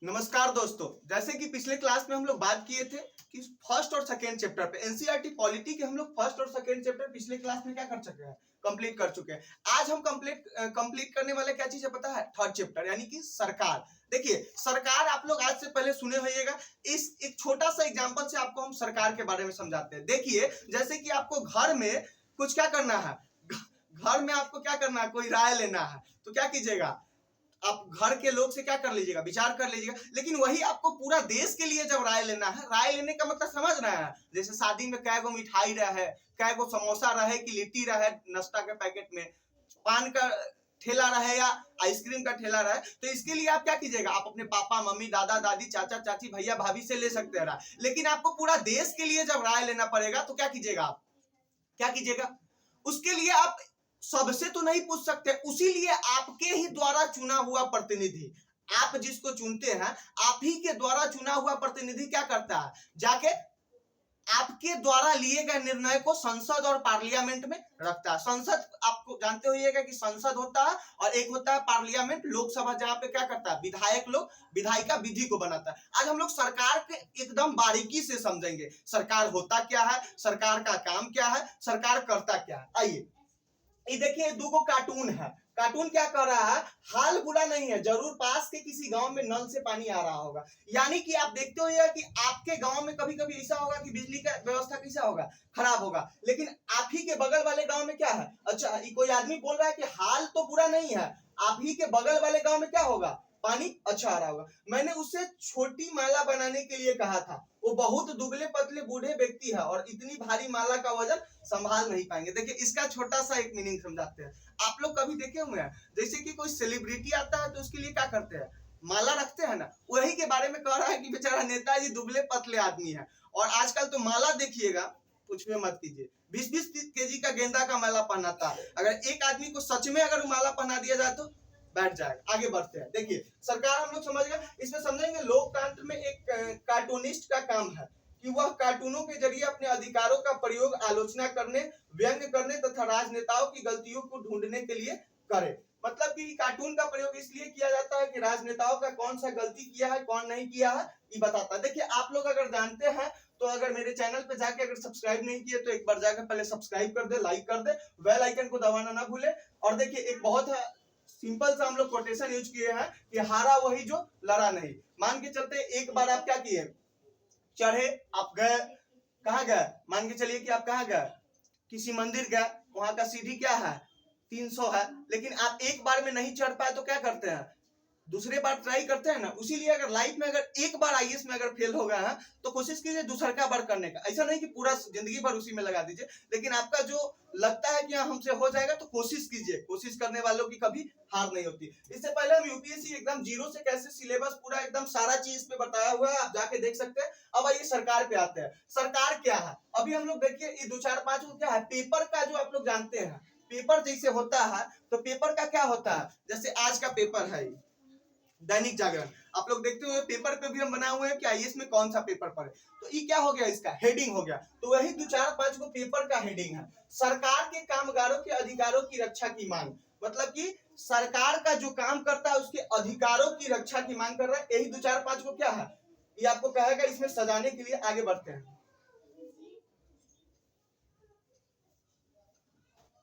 नमस्कार दोस्तों, जैसे कि पिछले क्लास में हम लोग बात किए थे कि फर्स्ट और सेकेंड चैप्टर पे एनसीईआरटी पॉलिटी के हम लोग फर्स्ट और सेकेंड चैप्टर पिछले क्लास में क्या कर चुके हैं, कंप्लीट कर चुके हैं। आज हम कंप्लीट करने वाले क्या चीज है पता है? थर्ड चैप्टर यानी कि सरकार। देखिए सरकार आप लोग आज से पहले सुने होइएगा। इस एक छोटा सा एग्जांपल से आपको हम सरकार के बारे में समझाते हैं। देखिए जैसे कि आपको घर में कुछ क्या करना है, घर में आपको क्या करना है, कोई राय लेना है तो क्या कीजिएगा, आप घर के लोग से क्या कर लीजिएगा, विचार कर लीजिएगा। लेकिन वही आपको पूरा देश के लिए जब राय लेना है, राय लेने का मतलब समझ रहे हैं? जैसे शादी में कै गो मिठाई रहे, कै गो समोसा रहे कि लिट्टी रहे नाश्ता के पैकेट में, पान का ठेला रहे या आइसक्रीम का ठेला रहे, तो इसके लिए आप क्या कीजिएगा, आप अपने पापा मम्मी दादा दादी चाचा चाची भैया भाभी से ले सकते हैं राय। लेकिन आपको पूरा देश के लिए जब राय लेना पड़ेगा तो क्या कीजिएगा, आप क्या कीजिएगा, उसके लिए आप सबसे तो नहीं पूछ सकते, उसीलिए आपके ही द्वारा चुना हुआ प्रतिनिधि, आप जिसको चुनते हैं आप ही के द्वारा चुना हुआ प्रतिनिधि क्या करता है, जाके आपके द्वारा लिए गए निर्णय को संसद और पार्लियामेंट में रखता है। संसद आपको जानते होइएगा कि संसद होता है और एक होता है पार्लियामेंट, लोकसभा, जहां पे क्या करता है, विधायक लोग विधायिका विधि को बनाता है। आज हम लोग सरकार के एकदम बारीकी से समझेंगे, सरकार होता क्या है, सरकार का काम क्या है, सरकार करता क्या है। आइए ये देखिए, दो को कार्टून है। कार्टून क्या कर रहा है, हाल बुरा नहीं है, जरूर पास के किसी गांव में नल से पानी आ रहा होगा। यानी कि आप देखते हो कि आपके गांव में कभी कभी ऐसा होगा कि बिजली का व्यवस्था कैसा होगा, खराब होगा, लेकिन आप ही के बगल वाले गांव में क्या है, अच्छा कोई आदमी बोल रहा है कि हाल तो बुरा नहीं है, आप ही के बगल वाले गांव में क्या होगा, पानी अच्छा आ रहा होगा। मैंने उससे छोटी माला बनाने के लिए कहा था, वो बहुत दुबले पतले बूढ़े व्यक्ति है और इतनी भारी माला का वजन संभाल नहीं पाएंगे। देखिए इसका छोटा सा एक मीनिंग समझाते हैं। आप लोग कभी देखे हुए हैं, जैसे कि कोई सेलिब्रिटी आता है तो उसके लिए क्या करते हैं, माला रखते हैं ना, वही के बारे में कह रहा है कि बेचारा नेताजी दुबले पतले आदमी है। और आजकल तो माला देखिएगा, कुछ भी मत कीजिए, 20-20 केजी का गेंदा का माला पहनाता है। अगर एक आदमी को सच में अगर माला पहना दिया जाए तो बैठ जाएगा। आगे बढ़ते हैं। देखिए सरकार हम लोग समझ गए, इसमें समझेंगे लोकतंत्र में एक कार्टूनिस्ट का काम है कि वह कार्टूनों के जरिए अपने अधिकारों का प्रयोग आलोचना करने, व्यंग करने तथा राजनेताओं की गलतियों को ढूंढने के लिए करे। मतलब कि कार्टून का प्रयोग इसलिए किया जाता है कि राजनेताओं का कौन सा गलती किया है कौन नहीं किया है ये बताता है। देखिए आप लोग अगर जानते हैं तो अगर मेरे चैनल पे जाके अगर सब्सक्राइब नहीं किए तो एक बार जाकर पहले सब्सक्राइब कर दे, लाइक कर दे, बेल आइकन को दबाना ना भूले। और देखिए एक बहुत सिंपल सा हम लोग कोटेशन यूज किए हैं कि हारा वही जो लड़ा नहीं। मान के चलते एक बार आप क्या किए, चढ़े, आप गए, कहाँ गए, मान के चलिए कि आप कहाँ गए, किसी मंदिर गए, वहां का सीढ़ी क्या है 300 है, लेकिन आप एक बार में नहीं चढ़ पाए तो क्या करते हैं, दूसरे बार ट्राई करते हैं ना। उसीलिए अगर लाइफ में अगर एक बार आईएएस में अगर फेल हो गए हैं तो कोशिश कीजिए दूसरा बार करने का। ऐसा नहीं कि पूरा जिंदगी भर उसी में लगा दीजिए, लेकिन आपका जो लगता है कि हमसे हो जाएगा तो कोशिश कीजिए। कोशिश करने वालों की कभी हार नहीं होती। इससे पहले हम यूपीएससी एकदम जीरो से कैसे सिलेबस पूरा एकदम सारा चीज पे बताया हुआ है, आप जाके देख सकते हैं। अब आइए सरकार पे आते हैं। सरकार क्या है, अभी हम लोग देखिए ये 2-4-5 को क्या है, पेपर का जो आप लोग जानते हैं, पेपर जैसे होता है तो पेपर का क्या होता है, जैसे आज का पेपर है दैनिक जागरण, आप लोग देखते हुए पेपर पे भी हम बनाए हुए हैं कि आईएएस में कौन सा पेपर पढ़े। तो ये क्या हो गया, इसका हेडिंग हो गया। तो वही 2-4-5 को पेपर का हेडिंग है, सरकार के कामगारों के अधिकारों की रक्षा की मांग। मतलब कि सरकार का जो काम करता है उसके अधिकारों की रक्षा की मांग कर रहा है। यही 2-4-5 को क्या है, ये आपको कहेगा। इसमें सजाने के लिए आगे बढ़ते हैं,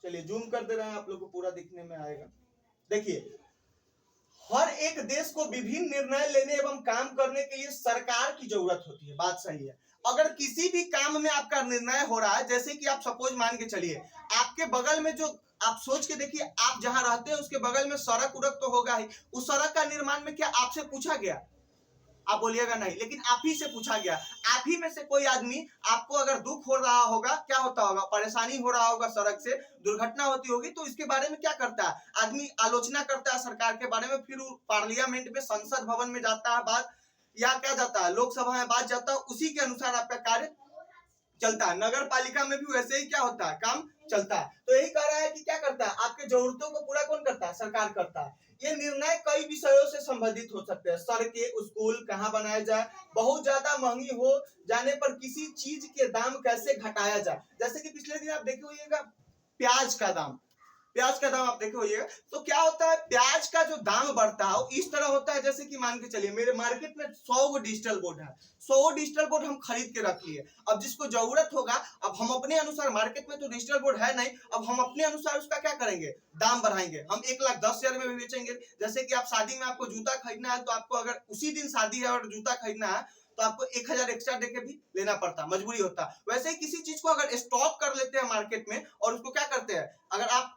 चलिए जूम कर दे रहे हैं, आप लोग को पूरा दिखने में आएगा। देखिए हर एक देश को विभिन्न निर्णय लेने एवं काम करने के लिए सरकार की जरूरत होती है, बात सही है। अगर किसी भी काम में आपका निर्णय हो रहा है, जैसे कि आप सपोज मान के चलिए आपके बगल में जो, आप सोच के देखिए आप जहां रहते हैं उसके बगल में सड़क उड़क तो होगा ही, उस सड़क का निर्माण में क्या आपसे पूछा गया, आप बोलिएगा नहीं, लेकिन आप ही से पूछा गया। आप ही में से कोई आदमी, आपको अगर दुख हो रहा होगा, क्या होता होगा, परेशानी हो रहा होगा, सड़क से दुर्घटना होती होगी, तो इसके बारे में क्या करता है आदमी, आलोचना करता है सरकार के बारे में। फिर पार्लियामेंट में संसद भवन में जाता है बात, या क्या जाता है लोकसभा में बात जाता है, उसी के अनुसार आपका कार्य चलता है। नगर पालिका में भी वैसे ही क्या होता है, काम चलता है। तो यही कह रहा है कि क्या करता है, आपके जरूरतों को पूरा कौन करता है, सरकार करता है। ये निर्णय कई विषयों से संबंधित हो सकते हैं, सड़कें, स्कूल कहाँ बनाया जाए, बहुत ज्यादा महंगी हो जाने पर किसी चीज के दाम कैसे घटाया जाए। जैसे कि पिछले दिन आप देखे होइएगा प्याज का दाम, प्याज का दाम आप देखे होइएगा, तो क्या होता है प्याज का जो दाम बढ़ता है वो इस तरह होता है जैसे कि मान के चलिए मेरे मार्केट में 100 गो डिजिटल बोर्ड है, 100 डिजिटल बोर्ड हम खरीद के रख लिए, अब जिसको जरूरत होगा अब हम अपने अनुसार, मार्केट में तो डिजिटल बोर्ड है नहीं, अब हम अपने अनुसार उसका क्या करेंगे, दाम बढ़ाएंगे, हम 1,10,000 में भी बेचेंगे। जैसे कि आप शादी में आपको जूता खरीदना है तो आपको अगर उसी दिन शादी है और जूता खरीदना है तो आपको 1,000 एक्स्ट्रा देके भी लेना पड़ता, मजबूरी होता। वैसे ही किसी चीज को अगर स्टॉक कर लेते हैं मार्केट में और उसको क्या करते हैं, अगर आप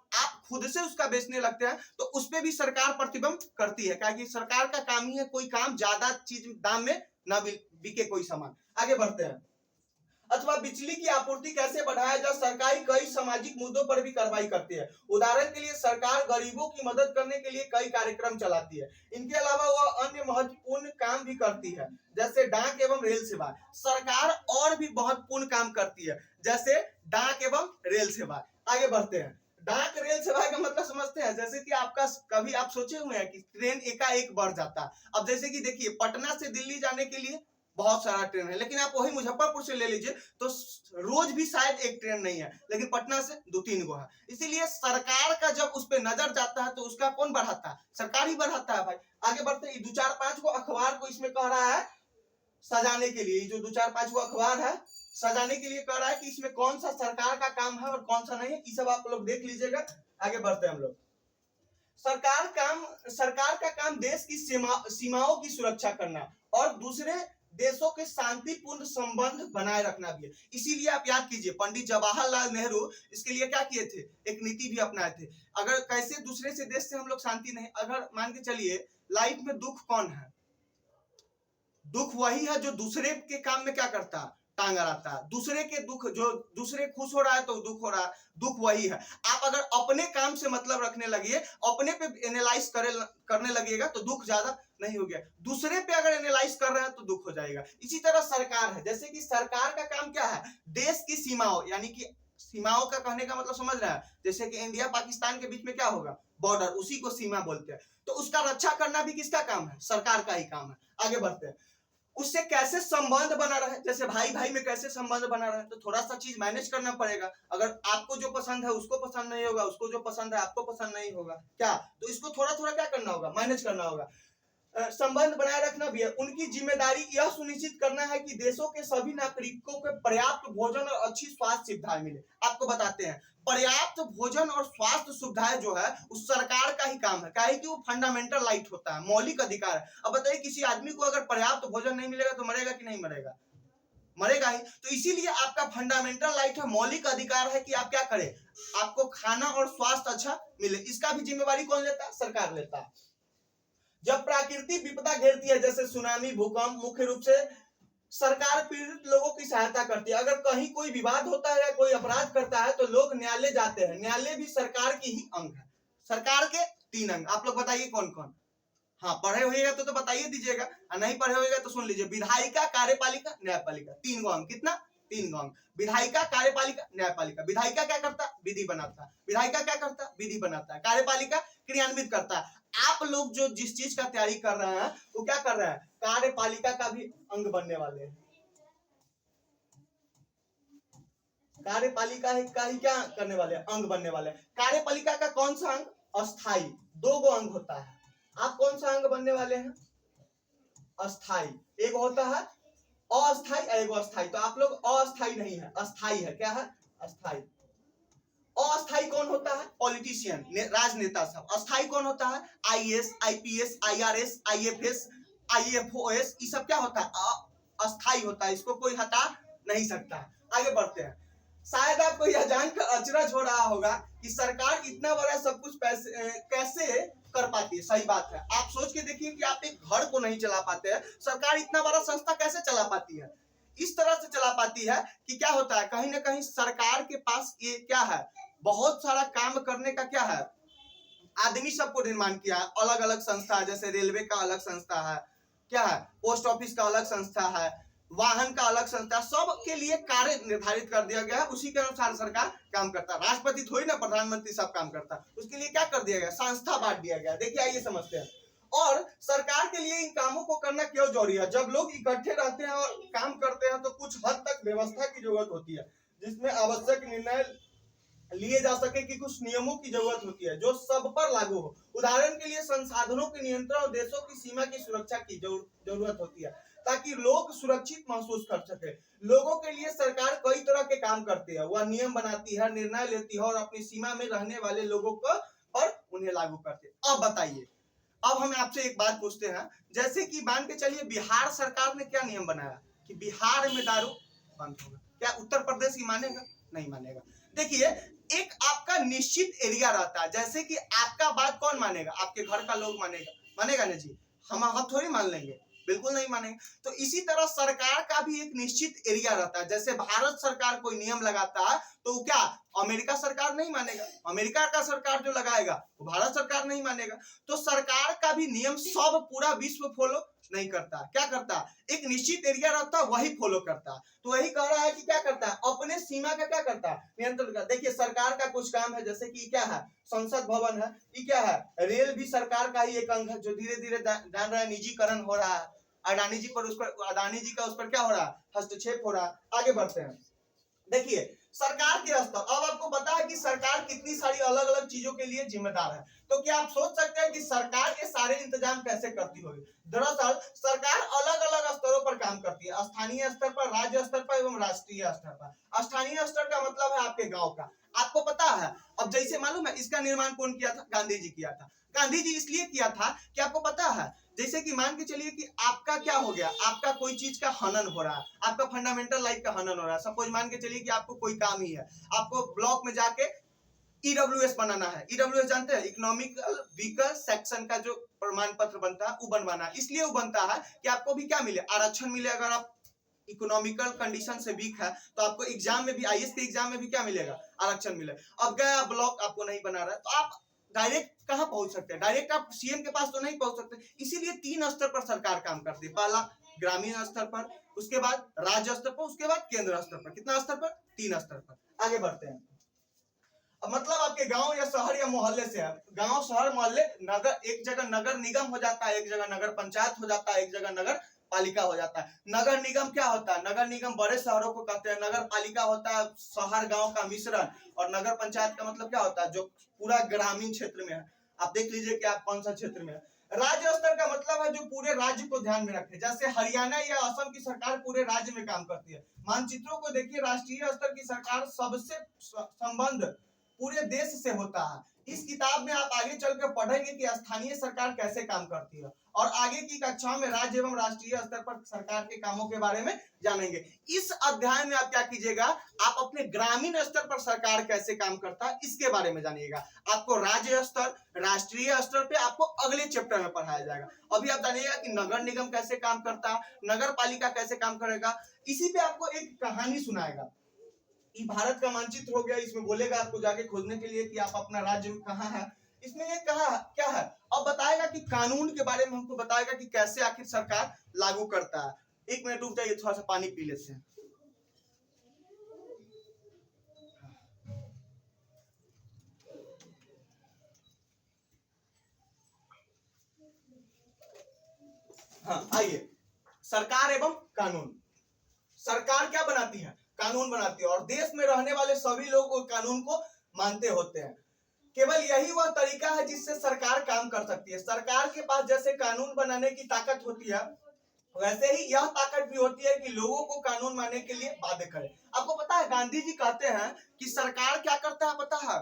खुद से उसका बेचने लगते हैं तो उस पे भी सरकार प्रतिबंध करती है, क्योंकि सरकार का काम ही है कोई काम ज्यादा चीज दाम में ना बिके कोई सामान। आगे बढ़ते हैं। अथवा बिजली की आपूर्ति कैसे बढ़ाया जाए, सरकारी कई सामाजिक मुद्दों पर भी कार्रवाई करती है। उदाहरण के लिए सरकार गरीबों की मदद करने के लिए कई कार्यक्रम चलाती है। इनके अलावा वह अन्य महत्वपूर्ण काम भी करती है, जैसे डाक एवं रेल सेवा। सरकार और भी महत्वपूर्ण काम करती है, जैसे डाक एवं रेल सेवा। आगे बढ़ते हैं। डाक रेल सेवा का मतलब समझते हैं, जैसे कि आपका कभी आप सोचे हुए हैं कि ट्रेन एकाएक बढ़ जाता। अब जैसे कि देखिए पटना से दिल्ली जाने के लिए बहुत सारा ट्रेन है, लेकिन आप वही मुजफ्फरपुर से ले लीजिए तो रोज भी शायद एक ट्रेन नहीं है, लेकिन पटना से 2-3 गो है। इसीलिए सरकार का जब उस पर नजर जाता है तो उसका कौन बढ़ाता है, सरकार ही बढ़ाता है भाई। आगे बढ़ते हैं। 2-4-5 गो अखबार को इसमें कह रहा है सजाने के लिए, जो 2-4-5 गो अखबार है सजाने के लिए कह रहा है कि इसमें कौन सा सरकार का काम है और कौन सा नहीं है, ये सब आप लोग देख लीजिएगा। आगे बढ़ते हैं हम लोग। सरकार का काम देश की सीमाओं की सुरक्षा करना और दूसरे देशों के शांतिपूर्ण संबंध बनाए रखना भी है। इसीलिए आप याद कीजिए पंडित जवाहरलाल नेहरू इसके लिए क्या किए थे, एक नीति भी अपनाए थे। अगर कैसे दूसरे से देश से हम लोग शांति नहीं, अगर मान के चलिए लाइफ में दुख कौन है, दुख वही है जो दूसरे के काम में क्या करता है, टांग अड़ाता है। दूसरे के दुख, जो दूसरे खुश हो रहा है तो दुख हो रहा है, दुख वही है। आप अगर अपने काम से मतलब रखने लगिए, अपने पे एनालाइज करने लगिएगा तो दुख ज्यादा नहीं हो गया, दूसरे पे अगर एनालाइज कर रहे हैं तो दुख हो जाएगा। इसी तरह सरकार है, जैसे कि सरकार का काम क्या है, देश की सीमाओं, यानी कि सीमाओं का कहने का मतलब समझ रहा है, जैसे कि इंडिया पाकिस्तान के बीच में क्या होगा, बॉर्डर, उसी को सीमा बोलते हैं। तो उसका रक्षा करना भी किसका काम है, सरकार का ही काम है। आगे बढ़ते हैं। उससे कैसे संबंध बना रहे, जैसे भाई भाई में कैसे संबंध बना रहे, तो थोड़ा सा चीज मैनेज करना पड़ेगा। अगर आपको जो पसंद है उसको पसंद नहीं होगा, उसको जो पसंद है आपको पसंद नहीं होगा, क्या तो इसको थोड़ा थोड़ा क्या करना होगा, मैनेज करना होगा। संबंध बनाए रखना भी है। उनकी जिम्मेदारी यह सुनिश्चित करना है कि देशों के सभी नागरिकों को पर्याप्त भोजन और अच्छी स्वास्थ्य सुविधाएं मिले। आपको बताते हैं पर्याप्त भोजन और स्वास्थ्य सुविधाएं जो है उस सरकार का ही काम है, काहे कि वो फंडामेंटल राइट होता है, मौलिक अधिकार है। अब बताइए किसी आदमी को अगर पर्याप्त भोजन नहीं मिलेगा तो मरेगा कि नहीं मरेगा, मरेगा ही। तो इसीलिए आपका फंडामेंटल राइट है, मौलिक अधिकार है कि आप क्या करें, आपको खाना और स्वास्थ्य अच्छा मिले। इसका भी जिम्मेवारी कौन लेता है, सरकार लेता है। जब प्राकृतिक विपदा घेरती है जैसे सुनामी, भूकंप, मुख्य रूप से सरकार पीड़ित लोगों की सहायता करती है। अगर कहीं कोई विवाद होता है या कोई अपराध करता है तो लोग न्यायालय जाते हैं, न्यायालय भी सरकार की ही अंग है। सरकार के 3 अंग, आप लोग बताइए कौन कौन, हाँ पढ़े होइएगा तो बताइए दीजिएगा, और नहीं पढ़े होइएगा तो सुन लीजिए। विधायिका, कार्यपालिका, न्यायपालिका, 3 गो अंग। कितना, 3 गो अंग। विधायिका, कार्यपालिका, न्यायपालिका। विधायिका क्या करता है, विधि बनाता है। विधायिका क्या करता है, विधि बनाता है। कार्यपालिका क्रियान्वित करता है। आप लोग जो जिस चीज का तैयारी कर रहे हैं वो क्या कर रहे हैं, कार्यपालिका का भी अंग बनने वाले हैं। कार्यपालिका का ही क्या करने वाले हैं, अंग बनने वाले हैं। कार्यपालिका का कौन सा अंग, अस्थाई, 2 गो अंग होता है। आप कौन सा अंग बनने वाले हैं, अस्थाई। एक होता है अस्थाई, एक अस्थाई। तो आप लोग अस्थाई नहीं है, अस्थाई है। क्या है, अस्थाई। अस्थाई कौन होता है, पॉलिटिशियन, राजनेता सब। अस्थाई कौन होता है, IAS, IPS, IRS, IFS, IFOS, ये सब क्या होता है, अस्थाई होता है, इसको कोई हटा नहीं सकता। आगे बढ़ते हैं। शायद आपको यह जानकर अचरज हो रहा होगा कि सरकार इतना बड़ा सब कुछ कैसे कर पाती है। सही बात है, आप सोच के देखिए कि आप एक घर को नहीं चला पाते हैं, सरकार इतना बड़ा संस्था कैसे चला पाती है। इस तरह से चला पाती है कि क्या होता है, कहीं ना कहीं सरकार के पास ये क्या है, बहुत सारा काम करने का क्या है, आदमी सबको निर्माण किया है। अलग अलग संस्था है, जैसे रेलवे का अलग संस्था है, क्या है, पोस्ट ऑफिस का अलग संस्था है, वाहन का अलग संस्था, सब के लिए कार्य निर्धारित कर दिया गया है, उसी के अनुसार सरकार काम करता है। राष्ट्रपति थोड़ी ना, प्रधानमंत्री सब काम करता है, उसके लिए क्या कर दिया गया, संस्था बांट दिया गया। देखिए आइए समझते हैं। और सरकार के लिए इन कामों को करना क्यों जरूरी है, जब लोग इकट्ठे रहते हैं और काम करते हैं तो कुछ हद तक व्यवस्था की जरूरत होती है, जिसमें आवश्यक निर्णय लिए जा सके कि कुछ नियमों की जरूरत होती है जो सब पर लागू हो। उदाहरण के लिए संसाधनों के नियंत्रण और देशों की सीमा की सुरक्षा की जरूरत होती है ताकि लोग सुरक्षित महसूस कर सके। लोगों के लिए सरकार कई तरह के काम करती है, वह नियम बनाती है, निर्णय लेती है और अपनी सीमा में रहने वाले लोगों को पर उन्हें लागू करती है। अब बताइए, अब हम आपसे एक बात पूछते हैं, जैसे कि मान के चलिए बिहार सरकार ने क्या नियम बनाया कि बिहार में दारू बंद होगा, क्या उत्तर प्रदेश ही मानेगा? नहीं मानेगा। देखिए, एक आपका निश्चित एरिया रहता है, जैसे कि आपका बात कौन मानेगा? आपके घर का लोग मानेगा, मानेगा ना जी? हम थोड़ी मान लेंगे, बिल्कुल नहीं मानेंगे। तो इसी तरह सरकार का भी एक निश्चित एरिया रहता है। जैसे भारत सरकार कोई नियम लगाता है तो क्या अमेरिका सरकार नहीं मानेगा? अमेरिका का सरकार जो लगाएगा वो भारत सरकार नहीं मानेगा। तो सरकार का भी नियम सब पूरा विश्व फॉलो नहीं करता। क्या करता? एक निश्चित एरिया रहता है, वही फॉलो करता। तो वही कह रहा है कि क्या करता है, अपने सीमा का क्या करता है, नियंत्रण करता। देखिए, सरकार का कुछ काम है, जैसे कि क्या है, संसद भवन है, ये क्या है, रेल भी सरकार का ही एक अंग है जो धीरे धीरे जान रहा है निजीकरण हो रहा है। अडानी जी का उस पर क्या हो रहा है, हस्तक्षेप हो रहा है। आगे बढ़ते हैं। देखिए, सरकार के स्तर, अब आपको पता है कि सरकार कितनी सारी अलग अलग चीजों के लिए जिम्मेदार है। तो क्या आप सोच सकते हैं कि सरकार के सारे इंतजाम कैसे करती होगी? दरअसल सरकार अलग अलग स्तरों पर काम करती है, स्थानीय स्तर पर, राज्य स्तर पर एवं राष्ट्रीय स्तर पर। स्थानीय स्तर का मतलब है आपके गांव का। आपको पता है, अब जैसे मालूम है इसका निर्माण कौन किया था? गांधी जी किया था। गांधी जी इसलिए किया था कि आपको पता है, जैसे कि मान के चलिए कि आपका क्या हो गया, आपका कोई चीज का हनन हो रहा है, आपका फंडामेंटल राइट का हनन हो रहा है। सपोज मान के चलिए कि आपको कोई काम ही है, आपको ब्लॉक में जाके ईडब्ल्यूएस बनाना है। ईडब्ल्यूएस जानते हैं, इकोनॉमिकल वीकर सेक्शन का जो प्रमाण पत्र बनता है वो बनवाना है। इसलिए वो बनता है कि आपको भी क्या मिले, आरक्षण मिले। अगर आप इकोनॉमिकल कंडीशन से वीक है तो आपको एग्जाम में भी, आईएएस के एग्जाम में भी क्या मिलेगा, आरक्षण मिले। अब गया ब्लॉक आपको नहीं बना रहा है तो आप डायरेक्ट कहां पहुंच सकते हैं? डायरेक्ट आप सीएम के पास तो नहीं पहुंच सकते। इसीलिए 3 स्तर पर सरकार काम करती है। पहला ग्रामीण स्तर पर, उसके बाद राज्य स्तर पर, उसके बाद केंद्र स्तर पर। कितना स्तर पर? 3 स्तर पर। आगे बढ़ते हैं। अब मतलब आपके गांव या शहर या मोहल्ले से है, गांव शहर मोहल्ले नगर, एक जगह नगर निगम हो जाता है, एक जगह नगर पंचायत हो जाता है, एक जगह नगर पालिका हो जाता है। नगर निगम क्या होता है? नगर निगम बड़े शहरों को कहते हैं। नगर पालिका होता है शहर गांव का मिश्रण। और नगर पंचायत का मतलब क्या होता है, जो पूरा ग्रामीण क्षेत्र में है। आप देख लीजिए कि आप कौन सा क्षेत्र में है। राज्य स्तर का मतलब है जो पूरे राज्य को ध्यान में रखे। जैसे हरियाणा या असम की सरकार पूरे राज्य में काम करती है। मानचित्रों को देखिए, राष्ट्रीय स्तर की सरकार सबसे संबंध पूरे देश से होता है। इस किताब में आप आगे चलकर पढ़ेंगे कि स्थानीय सरकार कैसे काम करती है, और आगे की कक्षाओं में राज्य एवं राष्ट्रीय स्तर पर सरकार के कामों के बारे में जानेंगे। इस अध्याय में आप क्या कीजिएगा, आप अपने ग्रामीण स्तर पर सरकार कैसे काम करता है इसके बारे में जानिएगा। आपको राज्य स्तर, राष्ट्रीय स्तर पे आपको अगले चैप्टर में पढ़ाया जाएगा। अभी आप जानिएगा कि नगर निगम कैसे काम करता है, नगर पालिका कैसे काम करेगा। इसी पे आपको एक कहानी सुनाएगा। ये भारत का मानचित्र हो गया, इसमें बोलेगा आपको जाके खोजने के लिए कि आप अपना राज्य में कहाँ है। इसमें ये कहा क्या है, अब बताएगा कि कानून के बारे में हमको बताएगा कि कैसे आखिर सरकार लागू करता है। 1 मिनट रुक जाइए, थोड़ा सा पानी पी लेते हैं। हाँ, आइए। सरकार एवं कानून। सरकार क्या बनाती है? कानून बनाती है, और देश में रहने वाले सभी लोग उस कानून को मानते होते हैं। केवल यही वह तरीका है जिससे सरकार काम कर सकती है। सरकार के पास जैसे कानून बनाने की ताकत होती है, वैसे ही यह ताकत भी होती है कि लोगों को कानून मानने के लिए बाध्य करे। आपको पता है, गांधी जी कहते हैं कि सरकार क्या करता है पता है?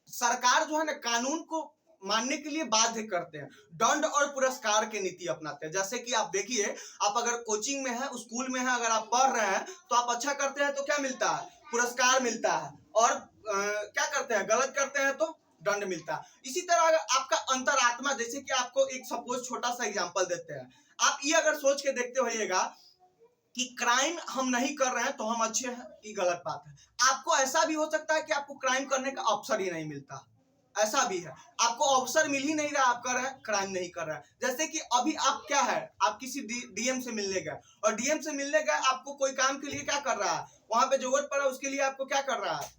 सरकार जो है ना, कानून को मानने के लिए बाध्य करते हैं, दंड और पुरस्कार की नीति अपनाते हैं। जैसे कि आप देखिए, आप अगर कोचिंग में है, स्कूल में है, अगर आप पढ़ रहे हैं तो आप अच्छा करते हैं तो क्या मिलता है? पुरस्कार मिलता है। और क्या करते हैं, गलत करते हैं तो दंड मिलता है। इसी तरह अगर आपका अंतरात्मा, जैसे कि आपको एक सपोज छोटा सा एग्जांपल देते हैं, आप ये अगर सोच के देखते होइएगा कि क्राइम हम नहीं कर रहे हैं तो हम अच्छे हैं, ये गलत बात है। आपको ऐसा भी हो सकता है कि आपको क्राइम करने का अवसर ही नहीं मिलता, ऐसा भी है। आपको अवसर मिल ही नहीं रहा, आप कर रहे हैं, क्राइम नहीं कर रहे हैं। जैसे कि अभी आप क्या है, आप किसी डीएम से मिलने गए, और डीएम से मिलने गए, आपको कोई काम के लिए क्या कर रहा है, वहां पे जरूरत पड़ा, उसके लिए आपको क्या कर रहा है,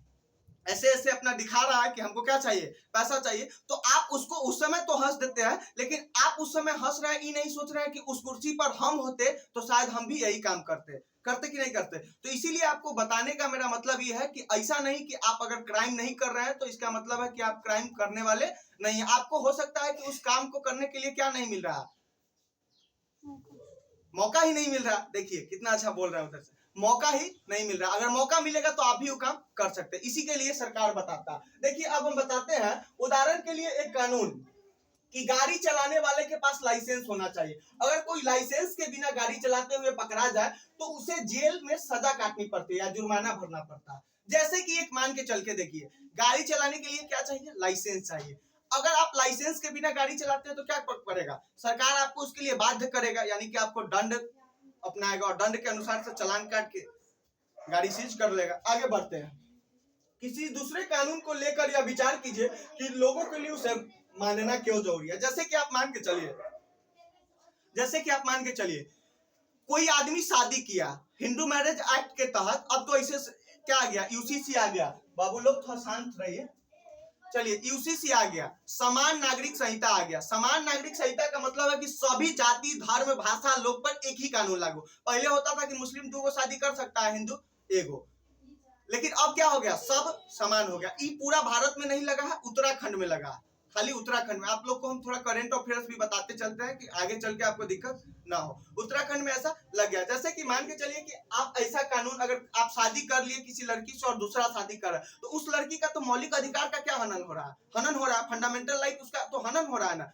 ऐसे ऐसे अपना दिखा रहा है कि हमको क्या चाहिए, पैसा चाहिए। तो आप उसको उस समय तो हंस देते हैं, लेकिन आप उस समय हंस रहे हैं, ये नहीं सोच रहे हैं कि उस कुर्सी पर हम होते तो शायद हम भी यही काम करते। करते कि नहीं करते? तो इसीलिए आपको बताने का मेरा मतलब ये है कि ऐसा नहीं कि आप अगर क्राइम नहीं कर रहे हैं तो इसका मतलब है कि आप क्राइम करने वाले नहीं है। आपको हो सकता है कि उस काम को करने के लिए क्या नहीं मिल रहा, मौका ही नहीं मिल रहा। देखिए कितना अच्छा बोल रहा है उधर से, मौका ही नहीं मिल रहा। अगर मौका मिलेगा तो आप भी वो काम कर सकते हैं, इसी के लिए सरकार बताता। देखिए अब हम बताते हैं उदाहरण के लिए एक कानून कि गाड़ी चलाने वाले के पास लाइसेंस होना चाहिए। अगर कोई लाइसेंस के बिना गाड़ी चलाते हुए पकड़ा जाए तो उसे जेल में सजा काटनी पड़ती है या जुर्माना भरना पड़ता है। जैसे कि एक मान के चल के देखिए, गाड़ी चलाने के लिए क्या चाहिए, लाइसेंस चाहिए। अगर आप लाइसेंस के बिना गाड़ी चलाते हैं तो क्या करेगा सरकार, आपको उसके लिए बाध्य करेगा, यानी कि आपको दंड अपनाएगा और दंड के अनुसार से चालान काट के गाड़ी सीज कर लेगा। आगे बढ़ते हैं, किसी दूसरे कानून को लेकर यह विचार कीजिए कि लोगों के लिए उसे मानना क्यों जरूरी है। जैसे कि आप मान के चलिए कोई आदमी शादी किया हिंदू मैरिज एक्ट के तहत, अब तो ऐसे क्या आ गया, यूसीसी आ गया। बाबू लोग थोड़ा शांत रहिए। चलिए यूसीसी आ गया, समान नागरिक संहिता आ गया। समान नागरिक संहिता का मतलब है कि सभी जाति धर्म भाषा लोग पर एक ही कानून लागू। पहले होता था कि मुस्लिम 2 शादी कर सकता है, हिंदू 1, लेकिन अब क्या हो गया, सब समान हो गया। ये पूरा भारत में नहीं लगा है, उत्तराखंड में लगा, खाली उत्तराखंड में। आप लोग को हम थोड़ा करंट अफेयर्स भी बताते चलते हैं कि आगे चल के आपको दिक्कत ना हो। उत्तराखंड में ऐसा लग गया। जैसे कि मान के चलिए कि आप ऐसा कानून, अगर आप शादी कर लिए किसी लड़की से और दूसरा शादी कर रहा है तो उस लड़की का तो मौलिक अधिकार का क्या हनन हो रहा है, फंडामेंटल राइट उसका तो हनन हो रहा है ना।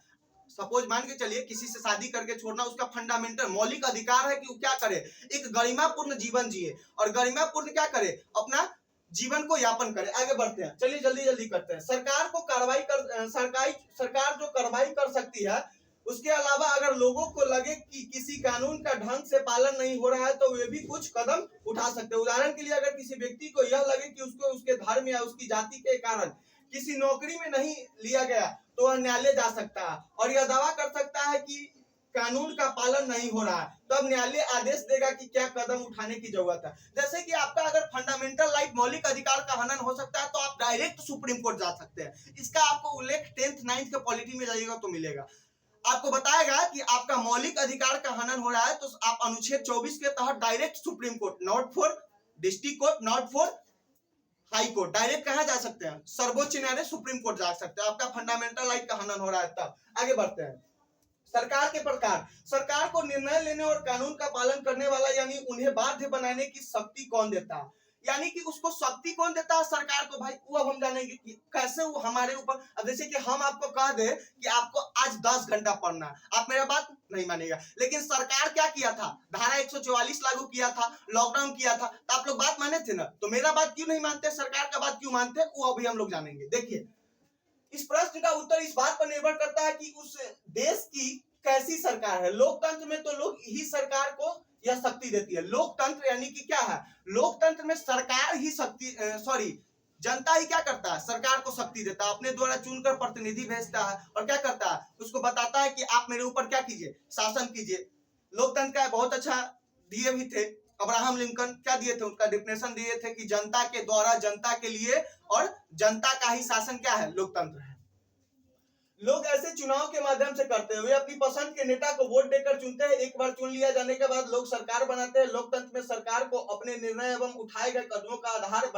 सपोज मान के चलिए किसी से शादी करके छोड़ना उसका फंडामेंटल मौलिक अधिकार है कि वो क्या करे, एक गरिमापूर्ण जीवन जिए और गरिमापूर्ण क्या करे, अपना जीवन को यापन करे। आगे बढ़ते हैं, चलिए जल्दी करते हैं। सरकार जो कार्रवाई कर सकती है, उसके अलावा अगर लोगों को लगे कि किसी कानून का ढंग से पालन नहीं हो रहा है तो वे भी कुछ कदम उठा सकते हैं। उदाहरण के लिए अगर किसी व्यक्ति को यह लगे कि उसको उसके धर्म या उसकी जाति के कारण किसी नौकरी में नहीं लिया गया तो वह न्यायालय जा सकता है और यह दावा कर सकता है कि कानून का पालन नहीं हो रहा है, तब न्यायालय आदेश देगा कि क्या कदम उठाने की जरूरत है। जैसे कि आपका अगर फंडामेंटल राइट मौलिक अधिकार का हनन हो सकता है तो आप डायरेक्ट सुप्रीम कोर्ट जा सकते हैं। इसका आपको उल्लेख 10th 9th के पॉलिटी में जाइएगा तो मिलेगा, आपको बताएगा कि आपका मौलिक अधिकार का हनन हो रहा है तो आप अनुच्छेद 24 के तहत direct supreme court, not for district court, not for high court, direct कहां जा सकते हैं, सर्वोच्च न्यायालय सुप्रीम कोर्ट जा सकते हैं। आपका फंडामेंटल राइट का हनन हो रहा है तब। आगे बढ़ते हैं, सरकार के प्रकार। सरकार को निर्णय लेने और कानून का पालन करने वाला यानी उन्हें बाध्य बनाने की शक्ति कौन देता है, यानी कि उसको शक्ति कौन देता है सरकार को, भाई वो अब हम जानेंगे कि कैसे वो हमारे ऊपर। अब जैसे कि हम आपको कह दे कि आपको आज 10 घंटा पढ़ना है, आप मेरा बात नहीं मानेगा, लेकिन सरकार क्या किया था, धारा 144 लागू किया था, लॉकडाउन किया था, तो आप लोग बात माने थे ना। तो मेरा बात क्यों नहीं मानते, सरकार का बात क्यों मानते, वो अभी हम लोग जानेंगे। देखिए इस प्रश्न का उत्तर इस बात पर निर्भर करता है कि उस देश की कैसी सरकार है। लोकतंत्र में तो लोग ही सरकार को यह शक्ति देती है। लोकतंत्र यानी कि क्या है, लोकतंत्र में सरकार ही जनता ही क्या करता है, सरकार को शक्ति देता है, अपने द्वारा चुनकर प्रतिनिधि भेजता है और क्या करता है, उसको बताता है कि आप मेरे ऊपर क्या कीजिए, शासन कीजिए। लोकतंत्र का बहुत अच्छा दिए भी थे अब्राहम लिंकन, क्या दिए थे, उनका डिफिनेशन दिए थे कि जनता के द्वारा जनता के लिए और जनता का ही शासन क्या है, लोकतंत्र है। लोग ऐसे चुनाव के माध्यम से करते हैं, वे अपनी पसंद के नेता को वोट देकर चुनते हैं। एक बार चुन लिया जाने के बाद लोग सरकार बनाते हैं। लोकतंत्र में सरकार को अपने निर्णय एवं उठाए गए कदमों का आधार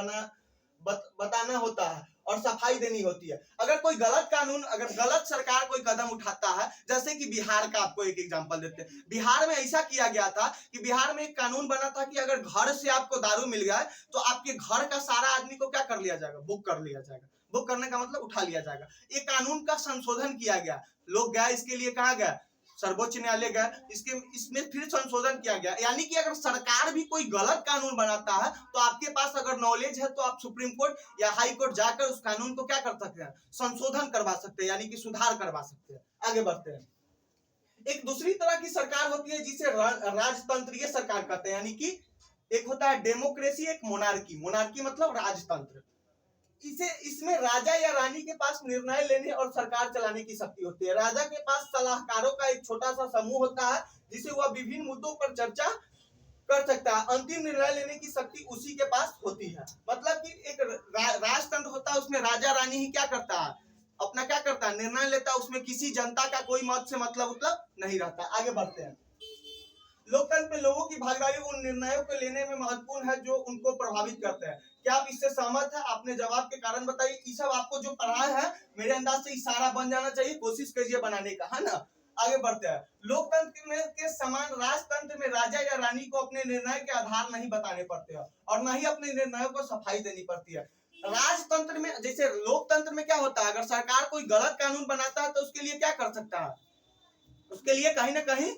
बताना होता है और सफाई देनी होती है। अगर कोई गलत सरकार कोई कदम उठाता है, जैसे कि बिहार का आपको एक एग्जांपल देते हैं। बिहार में ऐसा किया गया था कि बिहार में एक कानून बना था कि अगर घर से आपको दारू मिल गया तो आपके घर का सारा आदमी को क्या कर लिया जाएगा, बुक कर लिया जाएगा। बुक करने का मतलब उठा लिया जाएगा। ये कानून का संशोधन किया गया, लोग गए इसके लिए, कहा गया, सर्वोच्च न्यायालय गए, इसमें फिर संशोधन किया गया। यानी कि अगर सरकार भी कोई गलत कानून बनाता है तो आपके पास अगर नॉलेज है तो आप सुप्रीम कोर्ट या हाई कोर्ट जाकर उस कानून को क्या कर सकते हैं, संशोधन करवा सकते हैं, यानी कि सुधार करवा सकते हैं। आगे बढ़ते हैं, एक दूसरी तरह की सरकार होती है जिसे राजतंत्रीय सरकार कहते हैं, यानी कि एक होता है डेमोक्रेसी, एक मोनार्की। मोनार्की मतलब राजतंत्र। इसमें राजा या रानी के पास निर्णय लेने और सरकार चलाने की शक्ति होती है। राजा के पास सलाहकारों का एक छोटा सा समूह होता है जिसे वह विभिन्न मुद्दों पर चर्चा कर सकता है। अंतिम निर्णय लेने की शक्ति उसी के पास होती है। मतलब कि एक राजतंत्र होता है, उसमें राजा रानी ही क्या करता है, अपना क्या करता है, निर्णय लेता है, उसमें किसी जनता का कोई मत से मतलब नहीं रहता। आगे बढ़ते हैं, लोकतंत्र में लोगों की भागीदारी उन निर्णयों को लेने में महत्वपूर्ण है जो उनको प्रभावित करते हैं। क्या आप इससे सहमत हैं? आपने जवाब के कारण बताइए। ये सब आपको जो पढ़ाया है मेरे अंदाज से इशारा बन जाना चाहिए, कोशिश कीजिए बनाने का, है ना। आगे बढ़ते हैं। लोकतंत्र में के समान राजतंत्र में राजा या रानी को अपने निर्णय के आधार नहीं बताने पड़ते हैं और न ही अपने निर्णयों को सफाई देनी पड़ती है। राजतंत्र में, जैसे लोकतंत्र में क्या होता है, अगर सरकार कोई गलत कानून बनाता है तो उसके लिए क्या कर सकता है, उसके लिए कहीं ना कहीं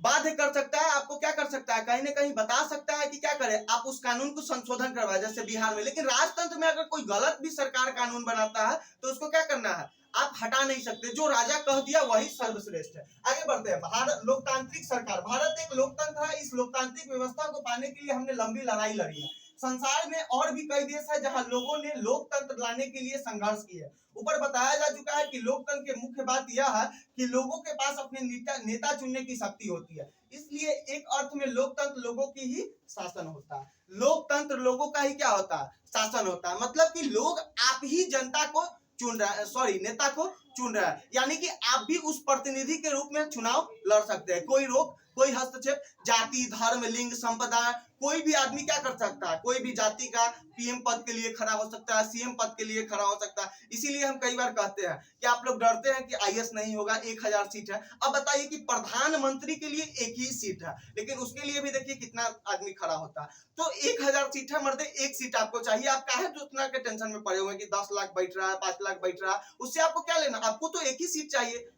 बाध्य कर सकता है, आपको क्या कर सकता है, कहीं ना कहीं बता सकता है कि क्या करे, आप उस कानून को संशोधन करवाए, जैसे बिहार में। लेकिन राजतंत्र में अगर कोई गलत भी सरकार कानून बनाता है तो उसको क्या करना है, आप हटा नहीं सकते, जो राजा कह दिया वही सर्वश्रेष्ठ है। आगे बढ़ते हैं। भारत लोकतांत्रिक सरकार, भारत एक लोकतंत्र है। इस लोकतांत्रिक व्यवस्था को पाने के लिए हमने लंबी लड़ाई लड़ी है। संसार में और भी कई देश है जहां लोगों ने लोकतंत्र लाने के लिए संघर्ष किया है। ऊपर बताया जा चुका है कि लोकतंत्र की मुख्य बात यह है कि लोगों के पास अपने नेता चुनने की शक्ति होती है, इसलिए एक अर्थ में लोकतंत्र लोगों की ही शासन होता है। लोकतंत्र लोगों का ही क्या होता है, शासन होता है। मतलब कि लोग आप ही जनता को चुन रहा है, सॉरी नेता को चुन रहा है, यानी कि आप भी उस प्रतिनिधि के रूप में चुनाव लड़ सकते हैं। कोई रोक, कोई हस्तक्षेप, जाति, धर्म, लिंग, संप्रदाय, कोई भी आदमी क्या कर सकता है, कोई भी जाति का पीएम पद के लिए खड़ा हो सकता है, सीएम पद के लिए खड़ा हो सकता है। इसीलिए हम कई बार कहते हैं कि आप लोग डरते हैं कि आईएएस नहीं होगा, 1000 सीट है। अब बताइए कि प्रधानमंत्री के लिए एक ही सीट है, लेकिन उसके लिए भी देखिए कितना आदमी खड़ा होता है। तो 1000 सीट है मर्दे, एक सीट आपको चाहिए। आप काहे उतना के टेंशन में पड़े हुए कि 10 लाख बैठ रहा है, 5 लाख बैठ रहा है, उससे आपको क्या लेना, आपको तो एक ही सीट चाहिए।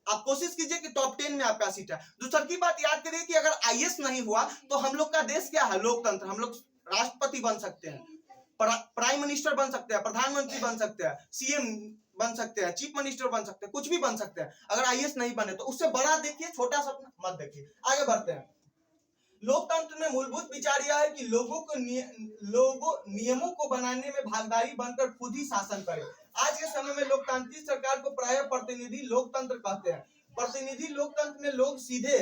आप कोशिश कीजिए कि टॉप 10 में आपका सीट है। दूसरी की बात याद करिए कि अगर आईएएस नहीं हुआ तो हम लोग का देश क्या है, लोकतंत्र। हम लोग राष्ट्रपति बन सकते हैं, प्राइम मिनिस्टर बन सकते हैं, प्रधानमंत्री बन सकते हैं, सीएम बन सकते हैं, चीफ मिनिस्टर बन सकते हैं, कुछ भी बन सकते हैं अगर आईएएस नहीं बने तो। उससे बड़ा देखिए, छोटा सपना मत देखिए। आगे बढ़ते हैं। लोकतंत्र में मूलभूत विचार यह है कि लोगों नियमों को बनाने में भागीदारी बनकर खुद ही शासन करें। आज के समय में लोकतांत्रिक सरकार को प्रायः प्रतिनिधि लोकतंत्र कहते हैं। प्रतिनिधि लोकतंत्र में लोग सीधे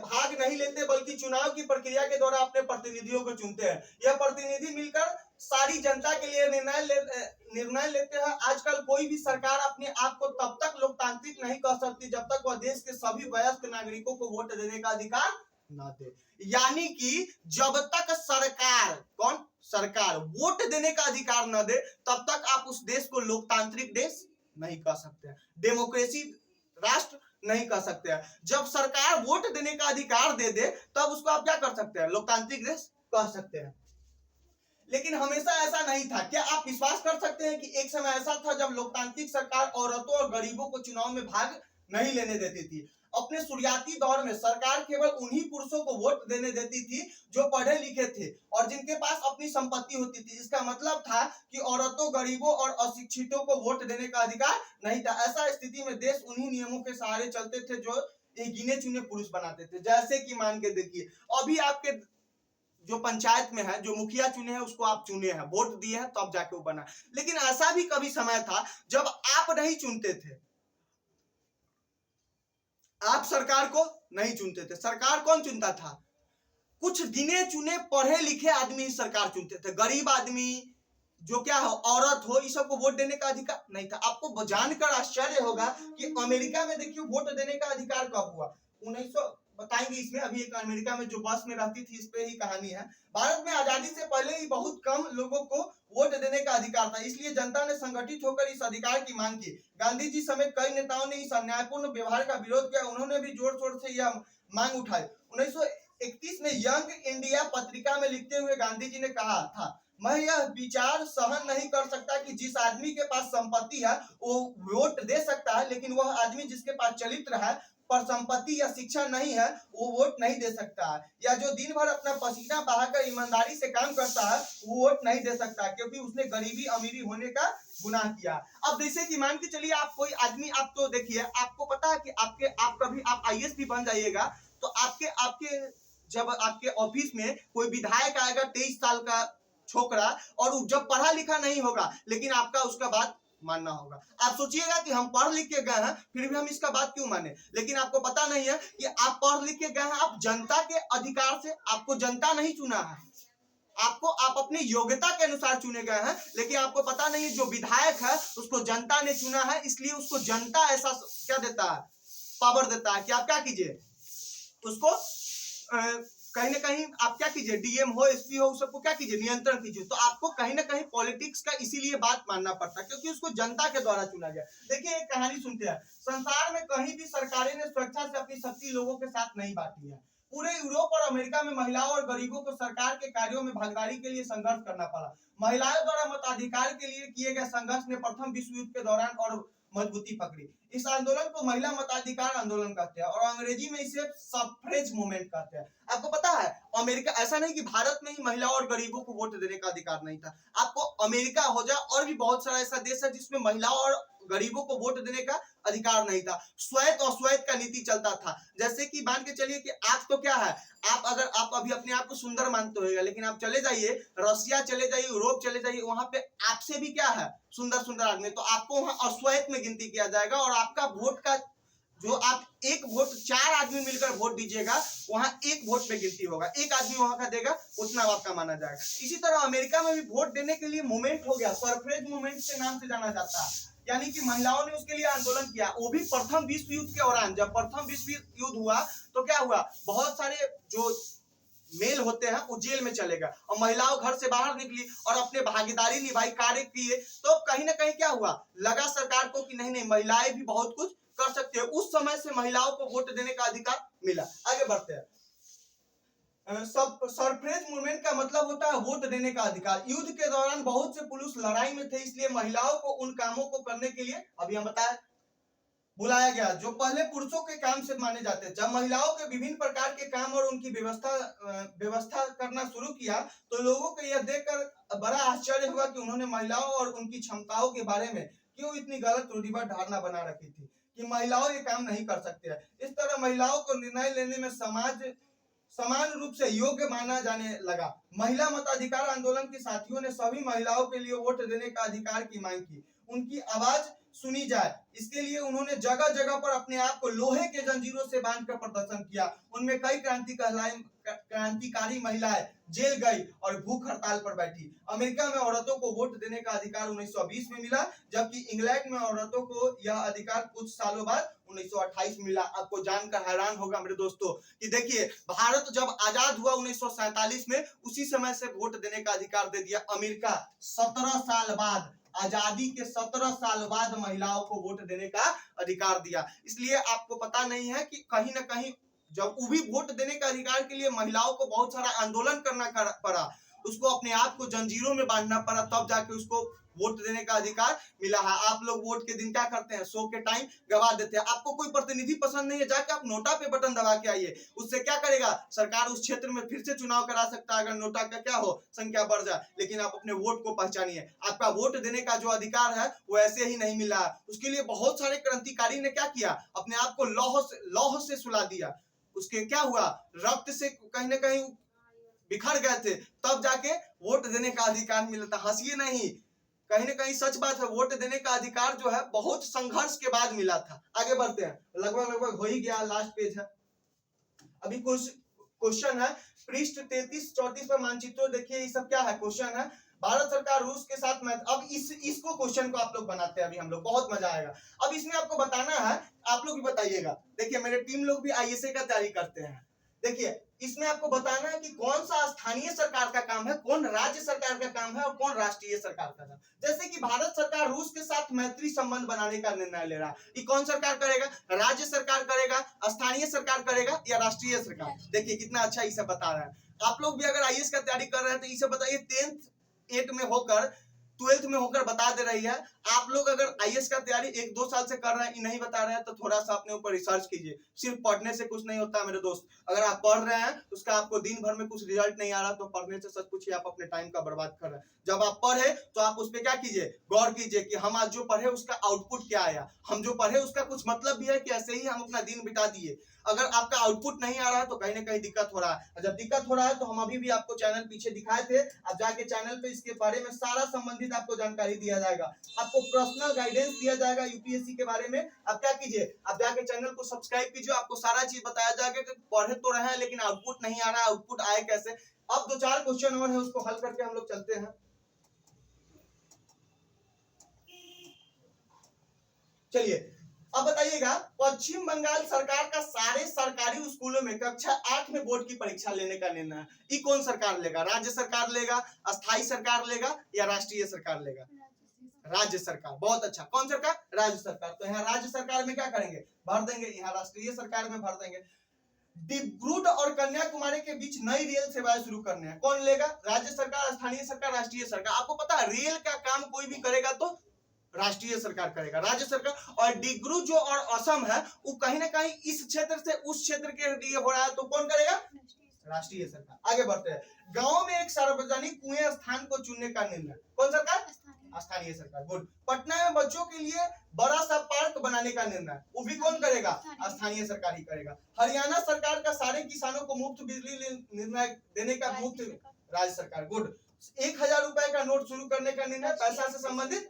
भाग नहीं लेते, बल्कि चुनाव की प्रक्रिया के द्वारा अपने प्रतिनिधियों को चुनते हैं। यह प्रतिनिधि मिलकर सारी जनता के लिए निर्णय लेते हैं। आजकल कोई भी सरकार अपने आप को तब तक लोकतांत्रिक नहीं कह सकती जब तक वह देश के सभी वयस्क नागरिकों को वोट देने का अधिकार न दे। यानी कि जब तक सरकार वोट देने का अधिकार न दे तब तक आप उस देश को लोकतांत्रिक देश नहीं कह सकते, डेमोक्रेसी राष्ट्र नहीं कह सकते हैं। जब सरकार वोट देने का अधिकार दे दे तब उसको आप क्या कर सकते हैं, लोकतांत्रिक देश कह सकते हैं। लेकिन हमेशा ऐसा नहीं था। क्या आप विश्वास कर सकते हैं कि एक समय ऐसा था जब लोकतांत्रिक सरकार औरतों और गरीबों को चुनाव में भाग नहीं लेने देती थी। अपने शुरुआती दौर में सरकार केवल उन्हीं पुरुषों को वोट देने देती थी जो पढ़े लिखे थे और जिनके पास अपनी संपत्ति होती थी। इसका मतलब था कि औरतों, गरीबों और अशिक्षितों को वोट देने का अधिकार नहीं था। ऐसा स्थिति में देश उन्हीं नियमों के सहारे चलते थे जो गिने चुने पुरुष बनाते थे। जैसे कि मान के देखिए, अभी आपके जो पंचायत में है, जो मुखिया चुने हैं उसको आप चुने हैं, वोट दिए हैं तब जाके वो बना। लेकिन ऐसा भी कभी समय था जब आप नहीं चुनते थे, आप सरकार को नहीं चुनते थे। सरकार कौन चुनता था, कुछ गिने चुने पढ़े लिखे आदमी सरकार चुनते थे। गरीब आदमी, जो क्या हो, औरत हो, इस सबको वोट देने का अधिकार नहीं था। आपको जानकर आश्चर्य होगा कि अमेरिका में देखिए वोट देने का अधिकार कब हुआ, 1900 बताएंगे इसमें। अभी एक अमेरिका में जो बस में रहती थी, इस पे ही कहानी है। भारत में आजादी से पहले ही बहुत कम लोगों को वोट देने का अधिकार था, इसलिए जनता ने संगठित होकर इस अधिकार की मांग की। गांधी जी समेत कई नेताओं ने इस अन्यायपूर्ण व्यवहार का विरोध किया। उन्होंने भी जोर शोर से यह मांग उठाई। 1931 में यंग इंडिया पत्रिका में लिखते हुए गांधी जी ने कहा था, मैं यह विचार सहन नहीं कर सकता कि जिस आदमी के पास संपत्ति है वो वोट दे सकता है, लेकिन वह आदमी जिसके पास चरित्र है पर संपत्ति या शिक्षा नहीं है वो वोट नहीं दे सकता है, या जो दिन भर अपना पसीना बहाकर ईमानदारी से काम करता है वो वोट नहीं दे सकता, क्योंकि उसने गरीबी अमीरी होने का गुनाह किया। अब जैसे कि मान के चलिए आप कोई आदमी, आप तो देखिए, आपको पता है कि आप कभी आईएएस भी बन जाइएगा तो आपके जब आपके ऑफिस में कोई विधायक आएगा 23 साल का छोकरा, और जब पढ़ा लिखा नहीं होगा लेकिन आपका उसका बात मानना होगा। आप सोचिएगा कि हम पढ़ लिख के गए हैं फिर भी हम इसका बात क्यों माने। लेकिन आपको पता नहीं है कि आप पढ़ लिख के गए हैं, आप जनता के अधिकार से, आपको जनता नहीं चुना है, आप अपनी योग्यता के अनुसार चुने गए हैं। लेकिन आपको पता नहीं जो विधायक है उसको जनता ने चुना है, इसलिए उसको जनता ऐसा क्या देता है, पावर देता है कि आप क्या कीजिए उसको कहीं ना कहीं आप क्या कीजिए, डीएम हो, एसपी हो, सबको क्या कीजिए, नियंत्रण कीजिए। तो आपको कहीं ना कहीं पॉलिटिक्स का इसीलिए बात मानना पड़ता है क्योंकि उसको जनता के द्वारा चुना गया। देखिए एक कहानी सुनते हैं, संसार में कहीं भी सरकारें ने स्वेच्छा से अपनी शक्ति लोगों के साथ नहीं बांटी है। पूरे यूरोप और अमेरिका में महिलाओं और गरीबों को सरकार के कार्यों में भागीदारी के लिए संघर्ष करना पड़ा। महिलाओं द्वारा मताधिकार के लिए किए गए संघर्ष ने प्रथम विश्व युद्ध के दौरान और मजबूती पकड़ी। इस आंदोलन को महिला मताधिकार आंदोलन कहते हैं और अंग्रेजी में इसे सफ्रेज मूवमेंट कहते हैं। आपको पता है अमेरिका, ऐसा नहीं कि भारत में ही महिलाओं और गरीबों को वोट देने का अधिकार नहीं था। आपको अमेरिका हो जाए और भी बहुत सारा ऐसा देश है जिसमें महिलाओं और गरीबों को वोट देने का अधिकार नहीं था। श्वेत और श्वेत का नीति चलता था। जैसे कि मान के चलिए कि आप तो क्या है, आप अगर आप अभी अपने आप को सुंदर मानते होगा, लेकिन आप चले जाइए रशिया, चले जाइए यूरोप, चले जाइए, वहां पे आपसे भी क्या है सुंदर सुंदर आदमी, तो आपको वहां अश्वेत में गिनती किया जाएगा और आपका वोट का जो आप एक वोट 4 आदमी मिलकर वोट दीजिएगा वहां एक वोट में गिनती होगा, एक आदमी वहां का देगा उतना आपका माना जाएगा। इसी तरह अमेरिका में भी वोट देने के लिए मूवमेंट हो गया, सफ्रेज मूवमेंट के नाम से जाना जाता है, यानी कि महिलाओं ने उसके लिए आंदोलन किया। वो भी प्रथम विश्व युद्ध के दौरान, जब प्रथम विश्व युद्ध हुआ तो क्या हुआ, बहुत सारे जो मेल होते हैं वो जेल में चले गए और महिलाओं घर से बाहर निकली और अपने भागीदारी निभाई, कार्य किए। तो कहीं ना कहीं क्या हुआ, लगा सरकार को कि नहीं नहीं महिलाएं भी बहुत कुछ कर सकते हैं। उस समय से महिलाओं को वोट देने का अधिकार मिला। आगे बढ़ते हैं। सफ्रेज मूवमेंट का मतलब होता है वोट देने का अधिकार। युद्ध के दौरान बहुत से पुरुष लड़ाई में थे, इसलिए महिलाओं को उन कामों को करने के लिए, अभी हम बताए, बुलाया गया जो पहले पुरुषों के काम से माने जाते हैं। जब महिलाओं के विभिन्न प्रकार के काम और उनकी व्यवस्था करना शुरू किया तो लोगों को यह देखकर बड़ा आश्चर्य हुआ कि उन्होंने महिलाओं और उनकी क्षमताओं के बारे में क्यों इतनी गलत रूढ़िवादी धारणा बना रखी थी कि महिलाओं ये काम नहीं कर सकते हैं। इस तरह महिलाओं को निर्णय लेने में समान रूप से योग्य माना जाने लगा। महिला मताधिकार आंदोलन के साथियों ने सभी महिलाओं के लिए वोट देने का अधिकार की मांग की, उनकी आवाज सुनी जाए। इसके लिए उन्होंने जगह जगह पर अपने आप को लोहे के जंजीरों से बांधकर प्रदर्शन किया। उनमें कई क्रांतिकारी महिलाएं जेल गई और भूख हड़ताल पर बैठी। अमेरिका में औरतों को वोट देने का अधिकार 1920 में मिला, जबकि इंग्लैंड में औरतों को यह अधिकार कुछ सालों बाद 1928 में मिला। आपको जानकर हैरान होगा मेरे दोस्तों कि देखिए भारत जब आजाद हुआ 1947 में, उसी समय से वोट देने का अधिकार दे दिया अमेरिका। 17 साल बाद, आजादी के 17 साल बाद महिलाओं को वोट देने का अधिकार दिया। इसलिए आपको पता नहीं है कि कहीं ना कहीं जब वो भी वोट देने का अधिकार के लिए महिलाओं को बहुत सारा आंदोलन करना पड़ा, उसको अपने आप को जंजीरों में बांधना पड़ा, तब जाके उसको वोट देने का अधिकार मिला है। आप लोग वोट के दिन क्या करते हैं, शो के टाइम गवा देते हैं। आपको कोई प्रतिनिधि पसंद नहीं है, जाके आप नोटा पे बटन दबा के आइए। उससे क्या करेगा, सरकार उस क्षेत्र में फिर से चुनाव करा सकता है अगर नोटा का क्या हो, संख्या बढ़ जाए। लेकिन आप अपने वोट को पहचानिए। आपका वोट देने का जो अधिकार है वो ऐसे ही नहीं मिला। उसके लिए बहुत सारे क्रांतिकारी ने क्या किया, अपने आप को लौह से सुला दिया। उसके क्या हुआ, रक्त से कहीं ना कहीं बिखर गए थे, तब जाके वोट देने का अधिकार मिला था। हंसिए नहीं, कहीं ना कहीं सच बात है, वोट देने का अधिकार जो है बहुत संघर्ष के बाद मिला था। आगे बढ़ते हैं, लगभग हो ही गया, लास्ट पेज है। अभी कुछ क्वेश्चन है, पृष्ठ 33-34 पर मानचित्र देखिए, ये सब क्या है, क्वेश्चन है। भारत सरकार रूस के साथ में, अब इसको क्वेश्चन को आप लोग बनाते हैं अभी हम लोग, बहुत मजा आएगा। अब इसमें आपको बताना है, आप लोग भी बताइएगा। देखिए मेरे टीम लोग भी आईएसए का तैयारी करते हैं। देखिए इसमें आपको बताना है कि कौन सा स्थानीय सरकार का काम है, कौन राज्य सरकार का काम है और कौन राष्ट्रीय सरकार का काम। जैसे कि भारत सरकार रूस के साथ मैत्री संबंध बनाने का निर्णय ले रहा है, ये कौन सरकार करेगा, राज्य सरकार करेगा, स्थानीय सरकार करेगा या राष्ट्रीय सरकार। देखिए कितना अच्छा ये सब बता रहा है। आप लोग भी अगर आईएएस का तैयारी कर रहे हैं तो ये सब बताइए, 10th 8 में होकर 12th में होकर बता दे रही है। आप लोग अगर आईएएस का तैयारी 1-2 साल से कर रहे हैं, नहीं बता रहे हैं, तो थोड़ा सा अपने ऊपर रिसर्च कीजिए। सिर्फ पढ़ने से कुछ नहीं होता मेरे दोस्त। अगर आप पढ़ रहे हैं उसका आपको दिन भर में कुछ रिजल्ट नहीं आ रहा, तो पढ़ने से सच पूछिए आप अपने टाइम का बर्बाद कर रहे हैं। जब आप पढ़े तो आप उस पर क्या कीजिए, गौर कीजिए कि हम आज जो पढ़े उसका आउटपुट क्या आया। हम जो पढ़े उसका कुछ मतलब भी है कि ऐसे ही हम अपना दिन बिता दिए। अगर आपका आउटपुट नहीं आ रहा है तो कहीं ना कहीं दिक्कत हो रहा है। जब दिक्कत हो रहा है तो हम अभी भी आपको चैनल पीछे दिखाए थे, आप जाके चैनल पे इसके बारे में सारा संबंधित आपको जानकारी दिया जाएगा। आपको पर्सनल गाइडेंस दिया जाएगा यूपीएससी के बारे में। आप क्या कीजिए, आप जाके चैनल को सब्सक्राइब कीजिए, आपको सारा चीज बताया जाएगा कि पढ़े तो रहे हैं लेकिन आउटपुट नहीं आ रहा है, आउटपुट आए कैसे। अब 2-4 क्वेश्चन और है, उसको हल करके हम लोग चलते हैं। चलिए अब बताइएगा, पश्चिम बंगाल सरकार का सारे सरकारी स्कूलों में कक्षा 8 में बोर्ड की परीक्षा लेने का निर्णय है। ये कौन सरकार लेगा? राज्य सरकार लेगा, अस्थायी सरकार लेगा या राष्ट्रीय सरकार लेगा? राज्य सरकार। बहुत अच्छा, कौन सरकार? राज्य सरकार। तो यहाँ राज्य सरकार में क्या करेंगे? भर देंगे। यहाँ राष्ट्रीय सरकार में भर देंगे। डिब्रूगढ़ और कन्याकुमारी के बीच नई रेल सेवाएं शुरू करने हैं। कौन लेगा? राज्य सरकार, स्थानीय सरकार, राष्ट्रीय सरकार। आपको पता है रेल का काम कोई भी करेगा तो राष्ट्रीय सरकार करेगा, राज्य सरकार। और डिब्रूगढ़ जो और असम है वो कहीं ना कहीं इस क्षेत्र से उस क्षेत्र के लिए हो रहा है, तो कौन करेगा? राष्ट्रीय सरकार। आगे बढ़ते हैं। गांव में एक सार्वजनिक कुएं स्थान को चुनने का निर्णय। कौन सरकार? स्थानीय सरकार। गुड। पटना में बच्चों के लिए बड़ा सा पार्क बनाने का निर्णय, वो भी कौन करेगा? स्थानीय सरकार ही करेगा। हरियाणा सरकार का सारे किसानों को मुफ्त बिजली निर्णय देने का मुफ्त राज्य सरकार। गुड। 1000 रुपए का नोट शुरू करने का निर्णय पैसा से संबंधित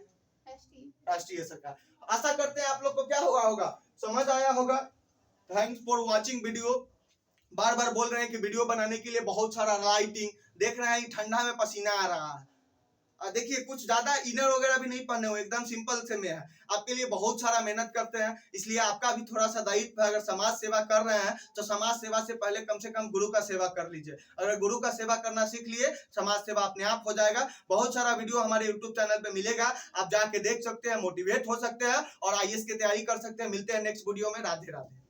राष्ट्रीय सरकार। आशा करते हैं आप लोग को क्या हुआ होगा, समझ आया होगा। Thanks for watching video. बार बार बोल रहे हैं कि वीडियो बनाने के लिए बहुत सारा लाइटिंग, देख रहे हैं ठंडा में पसीना आ रहा है। देखिए कुछ ज्यादा इनर वगैरह भी नहीं पहने हुए, एकदम सिंपल से में है। आपके लिए बहुत सारा मेहनत करते हैं, इसलिए आपका भी थोड़ा सा दायित्व है। अगर समाज सेवा कर रहे हैं तो समाज सेवा से पहले कम से कम गुरु का सेवा कर लीजिए। अगर गुरु का सेवा करना सीख लिए, समाज सेवा अपने आप हो जाएगा। बहुत सारा वीडियो हमारे यूट्यूब चैनल पे मिलेगा, आप जाके देख सकते हैं, मोटिवेट हो सकते हैं और IAS की तैयारी कर सकते हैं। मिलते हैं नेक्स्ट वीडियो में। राधे राधे।